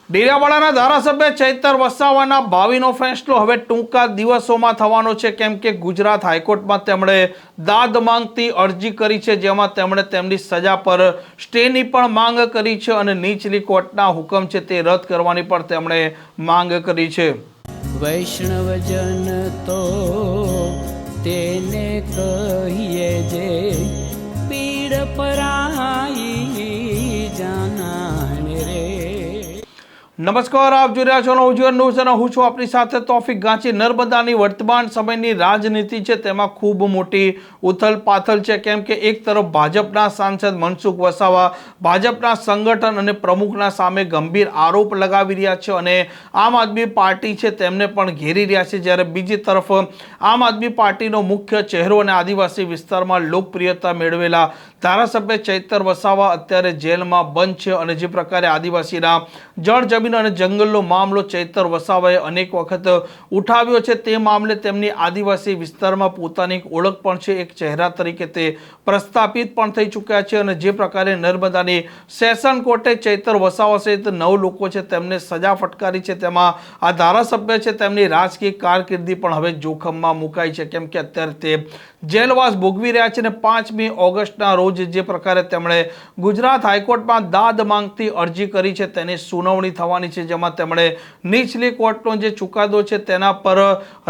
ડેડિયાપાડાના ધારાસભ્ય ચૈતર વસાવાના ભાવિનો ફેસલો હવે ટૂંકા દિવસોમાં થવાનો છે, કેમ કે ગુજરાત હાઈકોર્ટમાં તેમણે દાદ માંગતી અરજી કરી છે, જેમાં તેમણે તેમની સજા પર સ્ટેની પણ માંગ કરી છે અને નીચલી કોર્ટના હુકમ છે તે રદ કરવાની પણ તેમણે માંગ કરી છે. વૈષ્ણવજન તો તેને કહીએ જે પીડ પરાઈ જાનાને રે. નમસ્કાર, આપ જોઈ રહ્યા છો નવજીવન ન્યૂઝ અને હું છું આપની સાથે તોફિક ગાંચી. નર્મદાની વર્તમાન સમયની રાજનીતિ છે તેમાં ખૂબ મોટી ઉથલપાથલ છે, કેમ કે એક તરફ ભાજપના સાંસદ મનસુખ વસાવા ભાજપના સંગઠન અને પ્રમુખના સામે ગંભીર આરોપ લગાવી રહ્યા છે અને આમ આદમી પાર્ટી છે તેમને પણ ઘેરી રહ્યા છે, જ્યારે બીજી તરફ આમ આદમી પાર્ટીનો મુખ્ય ચહેરો અને આદિવાસી વિસ્તારમાં લોકપ્રિયતા મેળવેલા ધારાસભ્ય ચૈતર વસાવા અત્યારે જેલમાં બંધ છે અને જે પ્રકારે આદિવાસીના જળ જમીન અને જંગલનો મામલો ચૈતર વસાવાએ અનેક વખત ઉઠાવ્યો છે, તે મામલે તેમની આદિવાસી વિસ્તારમાં પોતાની એક ઓળખ પણ છે, એક ચહેરા તરીકે તે પ્રસ્થાપિત પણ થઈ ચૂક્યા છે અને જે પ્રકારે નર્મદાની સેશન કોર્ટે ચૈતર વસાવા સહિત 9 લોકો છે તેમને સજા ફટકારી છે, તેમાં આ ધારાસભ્ય છે તેમની રાજકીય કારકિર્દી પણ હવે જોખમમાં મુકાઈ છે, કેમ કે અત્યારે તે જેલવાસ ભોગવી રહ્યા છે અને 5મી ઓગસ્ટના રોજ જે પ્રકારે તેમણે ગુજરાત હાઈકોર્ટમાં દાદ માંગતી અરજી કરી છે તેની સુનાવણી થવાની છે, જેમાં તેમણે નીચલી કોર્ટનો જે ચુકાદો છે તેના પર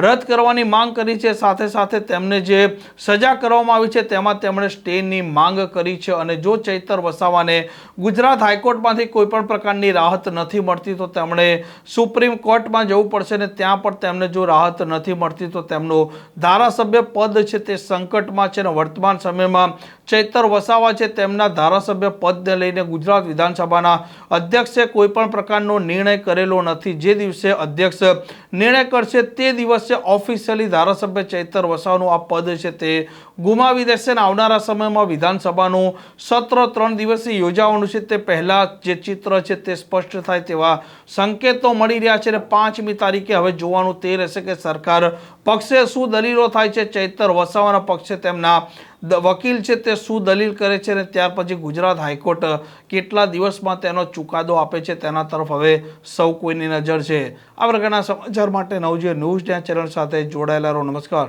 રદ કરવાની માંગ કરી છે, સાથે સાથે તેમને જે સજા કરવામાં આવી છે તેમાં તેમણે સ્ટેની માંગ કરી છે અને જો ચૈતર વસાવાને ગુજરાત હાઈકોર્ટમાંથી કોઈ પણ પ્રકારની રાહત નથી મળતી તો તેમણે સુપ્રીમ કોર્ટમાં જવું પડશે અને ત્યાં પણ તેમને જો રાહત નથી મળતી તો તેમનું ધારાસભ્ય પદ છે તે સંકટમાં છે અને વર્તમાન સમયમાં ચૈતર વસાવા છે તેમના ધારાસભ્ય પદને લઈને ગુજરાત વિધાનસભાના અધ્યક્ષે કોઈ પણ પ્રકારનો નિર્ણય કરેલો નથી. જે દિવસે અધ્યક્ષ નિર્ણય કરશે તે દિવસે ઓફિશિયલી ધારાસભ્ય ચૈતર વસાવાનું આ પદ છે તે ગુમાવી દેશે અને આવનારા સમયમાં વિધાનસભાનું સત્ર 3 દિવસે યોજાવાનું છે તે પહેલા જે ચિત્ર છે તે સ્પષ્ટ થાય તેવા સંકેતો મળી રહ્યા છે અને 5મી તારીખે હવે જોવાનું તે રહેશે કે સરકાર પક્ષે શું દલીલો થાય છે, ચૈતર વસાવાના પક્ષે તેમના વકીલ છે તે શું દલીલ કરે છે અને ત્યાર પછી ગુજરાત હાઈકોર્ટ કેટલા દિવસમાં તેનો ચુકાદો આપે છે તેના તરફ હવે સૌ કોઈની નજર છે. આ પ્રકારના સમાચાર માટે નવજીવન ન્યૂઝ ચેનલ સાથે જોડાયેલા રહો. નમસ્કાર.